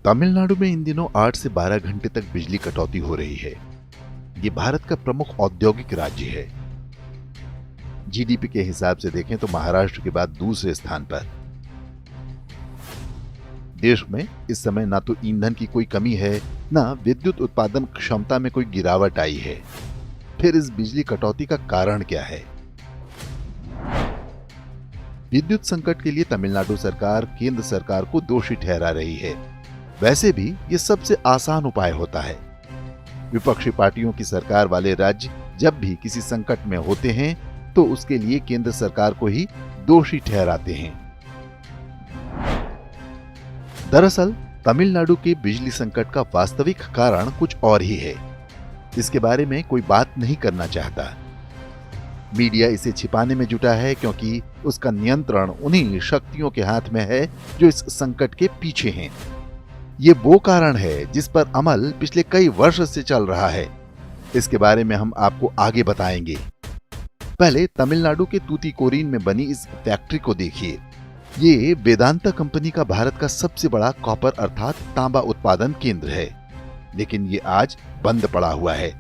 तमिलनाडु में इन दिनों 8 से 12 घंटे तक बिजली कटौती हो रही है। ये भारत का प्रमुख औद्योगिक राज्य है। जीडीपी के हिसाब से देखें तो महाराष्ट्र के बाद दूसरे स्थान पर। देश में इस समय ना तो ईंधन की कोई कमी है, ना विद्युत उत्पादन क्षमता में कोई गिरावट आई है। फिर इस बिजली कटौती का कारण क्या है? विद्युत संकट के लिए तमिलनाडु सरकार केंद्र सरकार को दोषी ठहरा रही है। वैसे भी ये सबसे आसान उपाय होता है। विपक्षी पार्टियों की सरकार वाले राज्य जब भी किसी संकट में होते हैं तो उसके लिए केंद्र सरकार को ही दोषी ठहराते हैं। दरअसल तमिलनाडु के बिजली संकट का वास्तविक कारण कुछ और ही है। इसके बारे में कोई बात नहीं करना चाहता। मीडिया इसे छिपाने में जुटा है क्योंकि उसका नियंत्रण उन्हीं शक्तियों के हाथ में है जो इस संकट के पीछे हैं। ये वो कारण है जिस पर अमल पिछले कई वर्ष से चल रहा है। इसके बारे में हम आपको आगे बताएंगे। पहले तमिलनाडु के तूतीकोरिन में बनी इस फैक्ट्री को देखिए। ये वेदांता कंपनी का भारत का सबसे बड़ा कॉपर अर्थात तांबा उत्पादन केंद्र है, लेकिन ये आज बंद पड़ा हुआ है।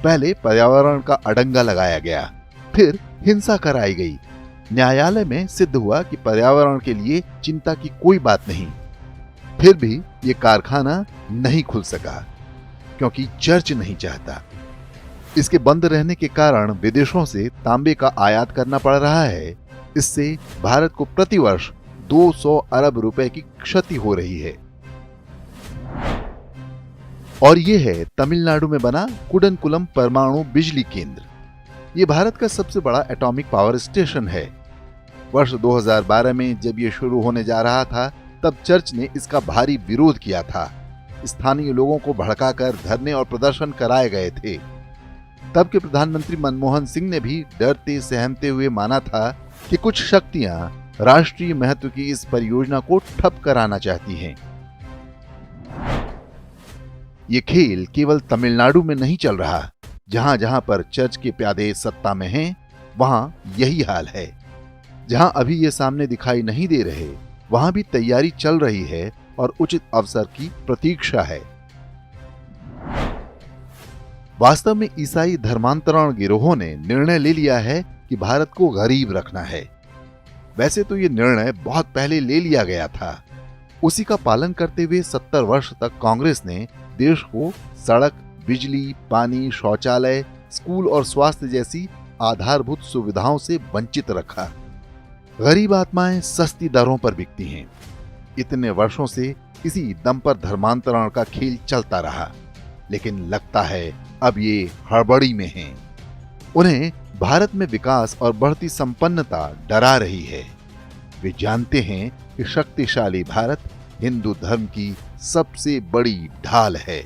पहले पर्यावरण का अडंगा लगाया गया, फिर हिंसा कराई गई। न्यायालय में सिद्ध हुआ कि पर्यावरण के लिए चिंता की कोई बात नहीं। फिर भी ये कारखाना नहीं खुल सका क्योंकि चर्च नहीं चाहता। इसके बंद रहने के कारण विदेशों से तांबे का आयात करना पड़ रहा है। इससे भारत को प्रतिवर्ष 200 अरब रुपए की क्षति हो रही है। और ये है तमिलनाडु में बना कुडनकुलम परमाणु बिजली केंद्र। ये भारत का सबसे बड़ा एटॉमिक पावर स्टेशन है। वर्ष 2012 में जब ये शुरू होने जा रहा था तब चर्च ने इसका भारी विरोध किया था। स्थानीय लोगों को भड़काकर धरने और प्रदर्शन कराए गए थे। तब के प्रधानमंत्री मनमोहन सिंह ने भी डरते सहमते हुए माना था कि कुछ शक्तियां राष्ट्रीय महत्व की इस परियोजना को ठप कराना चाहती हैं। ये खेल केवल तमिलनाडु में नहीं चल रहा। जहां जहां पर चर्च के प्यादे सत्ता में हैं, वहां यही हाल है। जहां अभी ये सामने दिखाई नहीं दे रहे, वहां भी तैयारी चल रही है और उचित अवसर की प्रतीक्षा है। वास्तव में ईसाई धर्मांतरण गिरोहों ने निर्णय ले लिया है कि भारत को गरीब रखना है। वैसे तो ये निर्णय बहुत पहले ले लिया गया था। उसी का पालन करते हुए 70 वर्ष तक कांग्रेस ने देश को सड़क, बिजली, पानी, शौचालय, स्कूल और स्वास्थ्य जैसी आधारभूत सुविधाओं से वंचित रखा। गरीब आत्माएं सस्ती दरों पर बिकती हैं। इतने वर्षों से इसी दम पर धर्मांतरण का खेल चलता रहा, लेकिन लगता है अब ये हड़बड़ी में हैं। उन्हें भारत में विकास और बढ़ती संपन्नता डरा रही है। वे जानते हैं कि शक्तिशाली भारत हिंदू धर्म की सबसे बड़ी ढाल है।